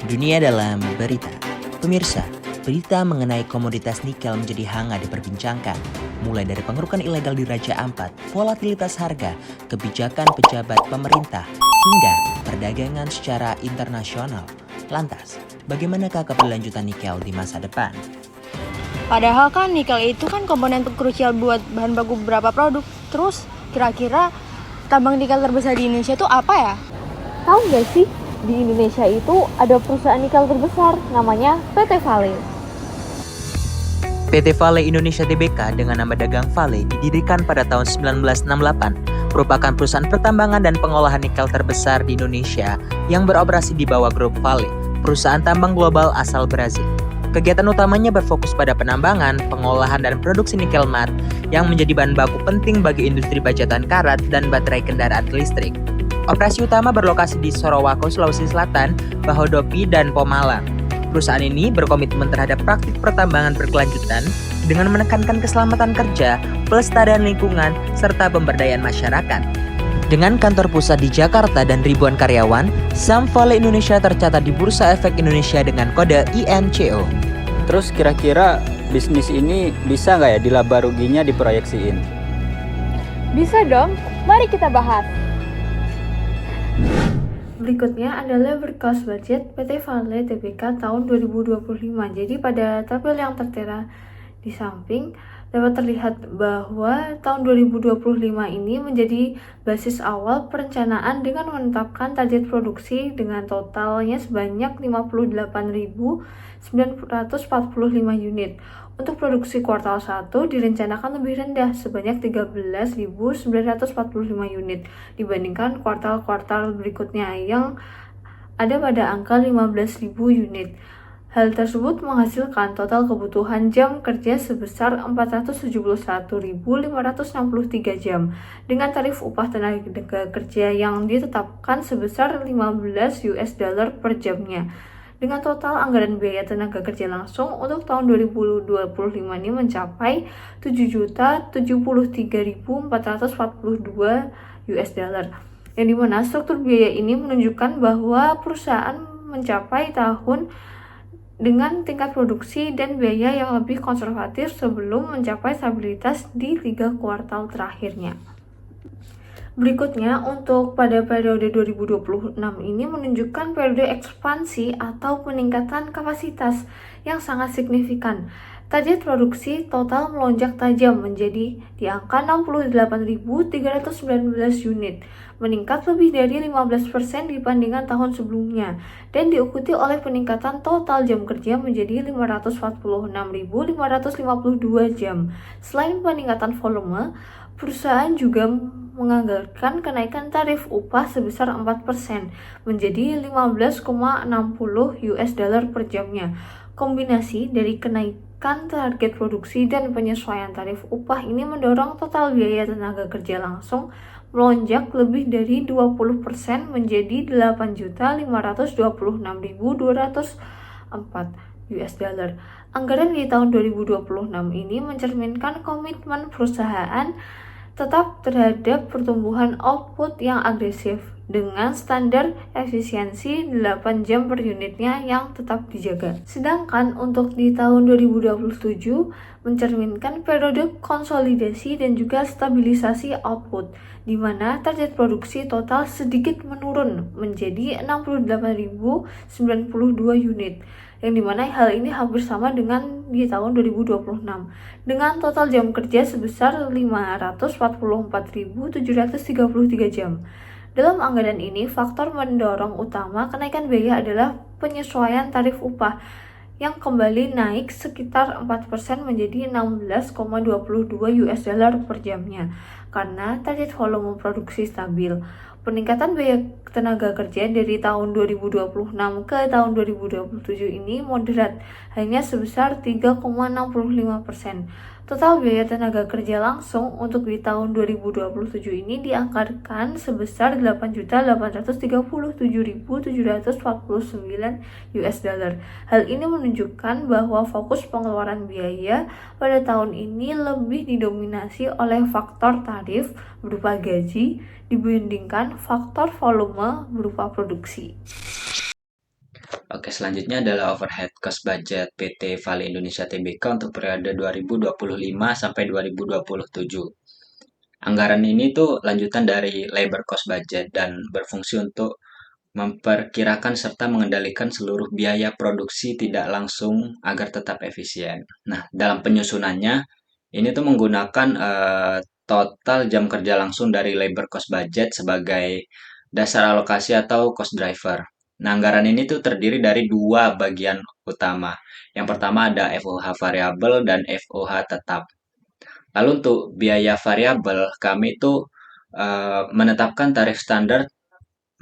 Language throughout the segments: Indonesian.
Dunia dalam berita. Pemirsa, berita mengenai komoditas nikel menjadi hangat diperbincangkan. Mulai dari pengerukan ilegal di Raja Ampat, volatilitas harga, kebijakan pejabat pemerintah, hingga perdagangan secara internasional. Lantas, bagaimanakah keberlanjutan nikel di masa depan? Padahal kan nikel itu kan komponen krusial buat bahan baku beberapa produk. Terus kira-kira tambang nikel terbesar di Indonesia itu apa ya? Tahu nggak sih, di Indonesia itu ada perusahaan nikel terbesar, namanya PT Vale. PT Vale Indonesia Tbk dengan nama dagang Vale didirikan pada tahun 1968, merupakan perusahaan pertambangan dan pengolahan nikel terbesar di Indonesia yang beroperasi di bawah grup Vale, perusahaan tambang global asal Brazil. Kegiatan utamanya berfokus pada penambangan, pengolahan, dan produksi nikel mat yang menjadi bahan baku penting bagi industri bajatan karat dan baterai kendaraan listrik. Operasi utama berlokasi di Sorowako, Sulawesi Selatan, Bahodopi, dan Pomalang. Perusahaan ini berkomitmen terhadap praktik pertambangan berkelanjutan dengan menekankan keselamatan kerja, pelestarian lingkungan, serta pemberdayaan masyarakat. Dengan kantor pusat di Jakarta dan ribuan karyawan, saham Vale Indonesia tercatat di Bursa Efek Indonesia dengan kode INCO. Terus kira-kira bisnis ini bisa nggak ya dilaba ruginya diproyeksiin? Bisa dong, mari kita bahas. Berikutnya adalah berkos budget PT Vale Tbk tahun 2025. Jadi pada tabel yang tertera di samping dapat terlihat bahwa tahun 2025 ini menjadi basis awal perencanaan dengan menetapkan target produksi dengan totalnya sebanyak 58.945 unit. Untuk produksi kuartal 1 direncanakan lebih rendah sebanyak 13.945 unit dibandingkan kuartal-kuartal berikutnya yang ada pada angka 15.000 unit. Hal tersebut menghasilkan total kebutuhan jam kerja sebesar 471.563 jam dengan tarif upah tenaga kerja yang ditetapkan sebesar 15 US dollar per jamnya. Dengan total anggaran biaya tenaga kerja langsung untuk tahun 2025 ini mencapai 7.073.442 US dollar. Yang dimana struktur biaya ini menunjukkan bahwa perusahaan mencapai tahun dengan tingkat produksi dan biaya yang lebih konservatif sebelum mencapai stabilitas di 3 kuartal terakhirnya. Berikutnya, untuk pada periode 2026 ini menunjukkan periode ekspansi atau peningkatan kapasitas yang sangat signifikan. Target produksi total melonjak tajam menjadi di angka 68.319 unit, meningkat lebih dari 15% dibandingkan tahun sebelumnya, dan diikuti oleh peningkatan total jam kerja menjadi 546.552 jam. Selain peningkatan volume, perusahaan juga menganggarkan kenaikan tarif upah sebesar 4% menjadi 15,60 US dollar per jamnya. Kombinasi dari kenaikan target produksi dan penyesuaian tarif upah ini mendorong total biaya tenaga kerja langsung melonjak lebih dari 20% menjadi 8.526.204 US dollar. Anggaran di tahun 2026 ini mencerminkan komitmen perusahaan tetap terhadap pertumbuhan output yang agresif dengan standar efisiensi 8 jam per unitnya yang tetap dijaga. Sedangkan untuk di tahun 2027 mencerminkan periode konsolidasi dan juga stabilisasi output, di mana target produksi total sedikit menurun menjadi 68.092 unit, yang dimana hal ini hampir sama dengan di tahun 2026 dengan total jam kerja sebesar 544.733 jam. Dalam anggaran ini, faktor mendorong utama kenaikan biaya adalah penyesuaian tarif upah yang kembali naik sekitar 4% menjadi 16,22 US dollar per jamnya karena target volume produksi stabil. Peningkatan biaya tenaga kerja dari tahun 2026 ke tahun 2027 ini moderat, hanya sebesar 3,65%. Total biaya tenaga kerja langsung untuk di tahun 2027 ini dianggarkan sebesar 8.837.749 US dollar. Hal ini menunjukkan bahwa fokus pengeluaran biaya pada tahun ini lebih didominasi oleh faktor tarif berupa gaji dibandingkan faktor volume berupa produksi. Oke, selanjutnya adalah overhead cost budget PT Vale Indonesia Tbk untuk periode 2025 sampai 2027. Anggaran ini tuh lanjutan dari labor cost budget dan berfungsi untuk memperkirakan serta mengendalikan seluruh biaya produksi tidak langsung agar tetap efisien. Nah, dalam penyusunannya, ini tuh menggunakan total jam kerja langsung dari labor cost budget sebagai dasar alokasi atau cost driver. Nah, anggaran ini tuh terdiri dari dua bagian utama. Yang pertama ada FOH variabel dan FOH tetap. Lalu untuk biaya variabel, kami tuh menetapkan tarif standar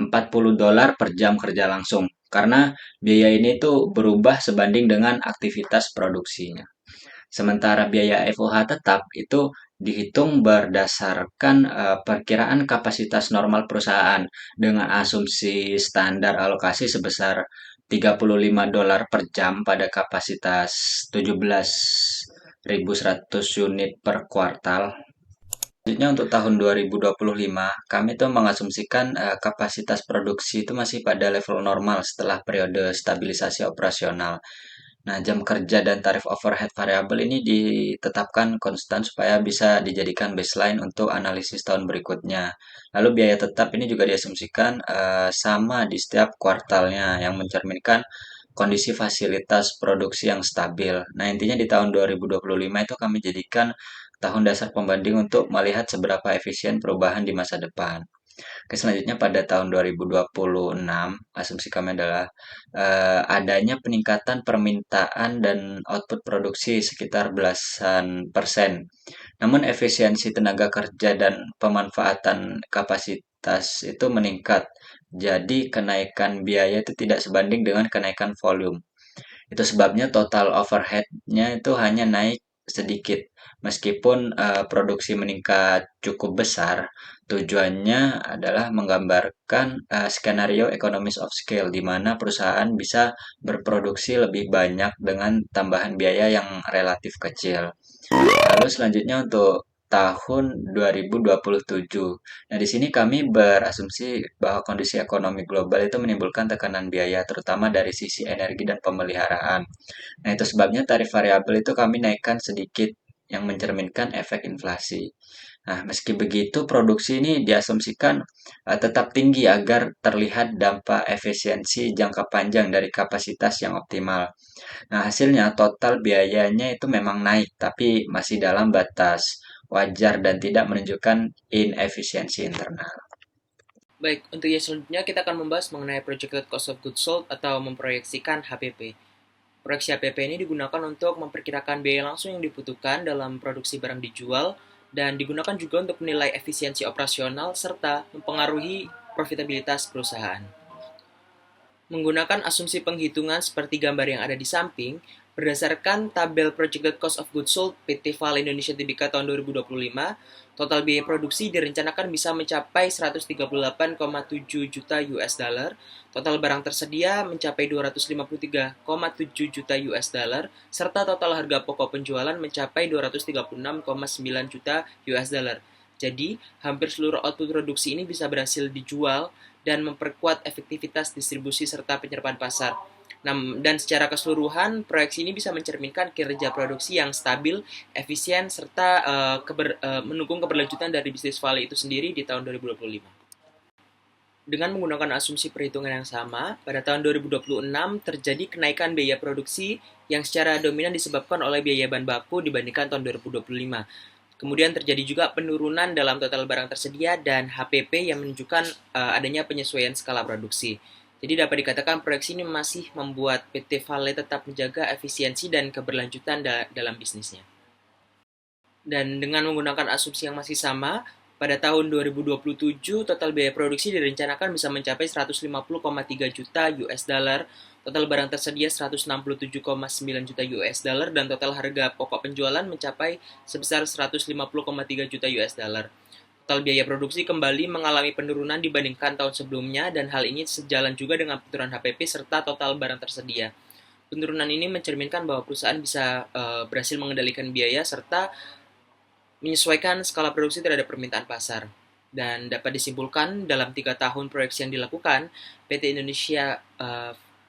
$40 per jam kerja langsung. Karena biaya ini tuh berubah sebanding dengan aktivitas produksinya. Sementara biaya FOH tetap itu dihitung berdasarkan perkiraan kapasitas normal perusahaan dengan asumsi standar alokasi sebesar $35 per jam pada kapasitas 17.100 unit per kuartal. Selanjutnya untuk tahun 2025, kami tuh mengasumsikan kapasitas produksi itu masih pada level normal setelah periode stabilisasi operasional. Nah, jam kerja dan tarif overhead variabel ini ditetapkan konstan supaya bisa dijadikan baseline untuk analisis tahun berikutnya. Lalu biaya tetap ini juga diasumsikan sama di setiap kuartalnya yang mencerminkan kondisi fasilitas produksi yang stabil. Nah, intinya di tahun 2025 itu kami jadikan tahun dasar pembanding untuk melihat seberapa efisien perubahan di masa depan. Oke, selanjutnya pada tahun 2026, asumsi kami adalah adanya peningkatan permintaan dan output produksi sekitar belasan persen. Namun efisiensi tenaga kerja dan pemanfaatan kapasitas itu meningkat. Jadi kenaikan biaya itu tidak sebanding dengan kenaikan volume. Itu sebabnya total overhead-nya itu hanya naik sedikit. Meskipun produksi meningkat cukup besar, tujuannya adalah menggambarkan skenario economies of scale di mana perusahaan bisa berproduksi lebih banyak dengan tambahan biaya yang relatif kecil. Lalu selanjutnya untuk tahun 2027. Nah, di sini kami berasumsi bahwa kondisi ekonomi global itu menimbulkan tekanan biaya, terutama dari sisi energi dan pemeliharaan. Nah, itu sebabnya tarif variabel itu kami naikkan sedikit yang mencerminkan efek inflasi. Nah, meski begitu, produksi ini diasumsikan tetap tinggi agar terlihat dampak efisiensi jangka panjang dari kapasitas yang optimal. Nah, hasilnya total biayanya itu memang naik, tapi masih dalam batas wajar dan tidak menunjukkan inefisiensi internal. Baik, untuk yang selanjutnya kita akan membahas mengenai Projected Cost of Goods Sold atau memproyeksikan HPP. Proyeksi HPP ini digunakan untuk memperkirakan biaya langsung yang dibutuhkan dalam produksi barang dijual dan digunakan juga untuk menilai efisiensi operasional serta mempengaruhi profitabilitas perusahaan. Menggunakan asumsi penghitungan seperti gambar yang ada di samping, berdasarkan tabel Projected Cost of Goods Sold PT Vale Indonesia Tbk tahun 2025, total biaya produksi direncanakan bisa mencapai 138,7 juta US dollar, total barang tersedia mencapai 253,7 juta US dollar, serta total harga pokok penjualan mencapai 236,9 juta US dollar. Jadi, hampir seluruh output produksi ini bisa berhasil dijual dan memperkuat efektivitas distribusi serta penyerapan pasar. Dan secara keseluruhan, proyeksi ini bisa mencerminkan kinerja produksi yang stabil, efisien, serta mendukung keberlanjutan dari bisnis Vale itu sendiri di tahun 2025. Dengan menggunakan asumsi perhitungan yang sama, pada tahun 2026 terjadi kenaikan biaya produksi yang secara dominan disebabkan oleh biaya bahan baku dibandingkan tahun 2025. Kemudian terjadi juga penurunan dalam total barang tersedia dan HPP yang menunjukkan adanya penyesuaian skala produksi. Jadi dapat dikatakan proyeksi ini masih membuat PT Vale tetap menjaga efisiensi dan keberlanjutan dalam bisnisnya. Dan dengan menggunakan asumsi yang masih sama, pada tahun 2027 total biaya produksi direncanakan bisa mencapai 150,3 juta US dollar, total barang tersedia 167,9 juta US dollar, dan total harga pokok penjualan mencapai sebesar 150,3 juta US dollar. Total biaya produksi kembali mengalami penurunan dibandingkan tahun sebelumnya dan hal ini sejalan juga dengan penurunan HPP serta total barang tersedia. Penurunan ini mencerminkan bahwa perusahaan bisa berhasil mengendalikan biaya serta menyesuaikan skala produksi terhadap permintaan pasar. Dan dapat disimpulkan dalam 3 tahun proyeksi yang dilakukan,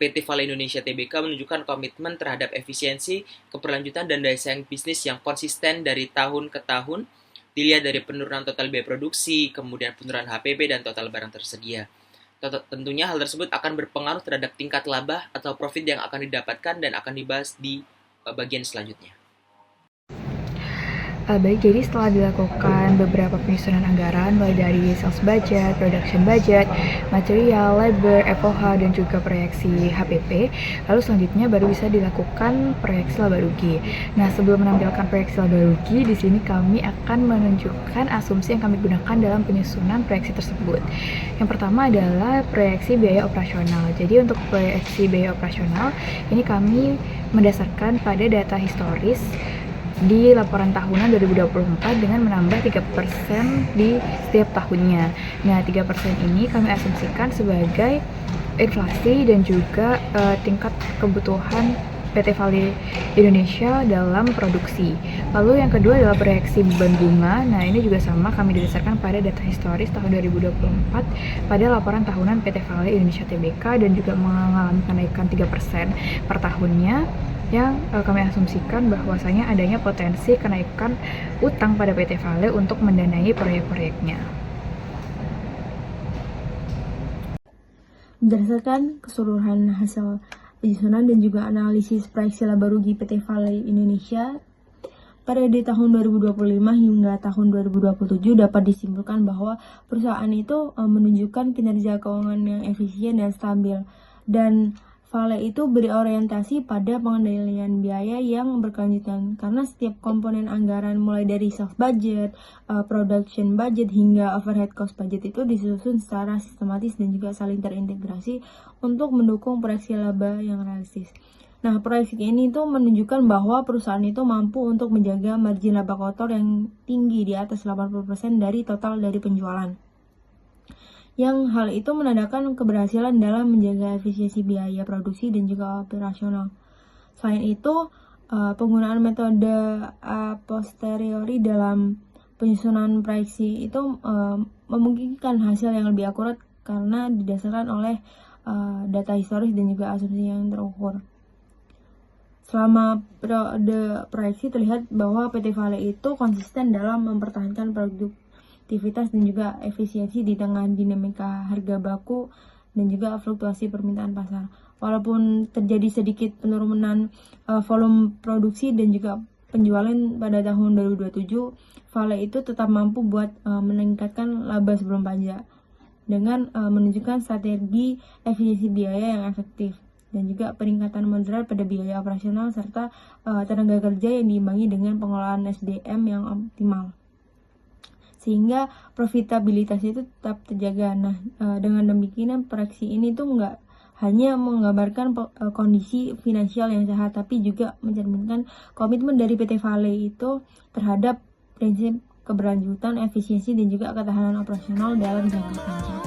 PT Vale Indonesia Tbk menunjukkan komitmen terhadap efisiensi, keberlanjutan, dan daya saing bisnis yang konsisten dari tahun ke tahun, dilihat dari penurunan total biaya produksi, kemudian penurunan HPP, dan total barang tersedia. Tentunya hal tersebut akan berpengaruh terhadap tingkat laba atau profit yang akan didapatkan dan akan dibahas di bagian selanjutnya. Baik, jadi setelah dilakukan beberapa penyusunan anggaran mulai dari sales budget, production budget, material, labor, FOH, dan juga proyeksi HPP, lalu selanjutnya baru bisa dilakukan proyeksi laba rugi. Nah, sebelum menampilkan proyeksi laba rugi, di sini kami akan menunjukkan asumsi yang kami gunakan dalam penyusunan proyeksi tersebut. Yang pertama adalah proyeksi biaya operasional. Jadi untuk proyeksi biaya operasional, ini kami mendasarkan pada data historis di laporan tahunan 2024 dengan menambah 3% di setiap tahunnya. Nah, 3% ini kami asumsikan sebagai inflasi dan juga tingkat kebutuhan PT Vale Indonesia dalam produksi. Lalu yang kedua adalah proyeksi beban bunga. Nah, ini juga sama, kami didasarkan pada data historis tahun 2024 pada laporan tahunan PT Vale Indonesia Tbk dan juga mengalami kenaikan 3% per tahunnya, yang kami asumsikan bahwasanya adanya potensi kenaikan utang pada PT Vale untuk mendanai proyek-proyeknya. Berdasarkan keseluruhan hasil penyusunan dan juga analisis proyeksi laba rugi PT Vale Indonesia pada di tahun 2025 hingga tahun 2027 dapat disimpulkan bahwa perusahaan itu menunjukkan kinerja keuangan yang efisien dan stabil, dan Vale itu berorientasi pada pengendalian biaya yang berkelanjutan karena setiap komponen anggaran mulai dari sales budget, production budget hingga overhead cost budget itu disusun secara sistematis dan juga saling terintegrasi untuk mendukung proyeksi laba yang realistis. Nah, proyeksi ini tuh menunjukkan bahwa perusahaan itu mampu untuk menjaga margin laba kotor yang tinggi di atas 80% dari total dari penjualan. Yang hal itu menandakan keberhasilan dalam menjaga efisiensi biaya produksi dan juga operasional. Selain itu, penggunaan metode a posteriori dalam penyusunan proyeksi itu memungkinkan hasil yang lebih akurat karena didasarkan oleh data historis dan juga asumsi yang terukur. Selama periode proyeksi terlihat bahwa PT Vale itu konsisten dalam mempertahankan produktivitas dan juga efisiensi di tengah dinamika harga baku dan juga fluktuasi permintaan pasar. Walaupun terjadi sedikit penurunan volume produksi dan juga penjualan pada tahun 2027, Vale itu tetap mampu buat meningkatkan laba sebelum pajak dengan menunjukkan strategi efisiensi biaya yang efektif dan juga peningkatan moderat pada biaya operasional serta tenaga kerja yang diimbangi dengan pengelolaan SDM yang optimal, sehingga profitabilitas itu tetap terjaga. Nah, dengan demikian proyeksi ini tuh nggak hanya menggambarkan kondisi finansial yang sehat, tapi juga mencerminkan komitmen dari PT Vale itu terhadap prinsip keberlanjutan, efisiensi, dan juga ketahanan operasional dalam jangka panjang.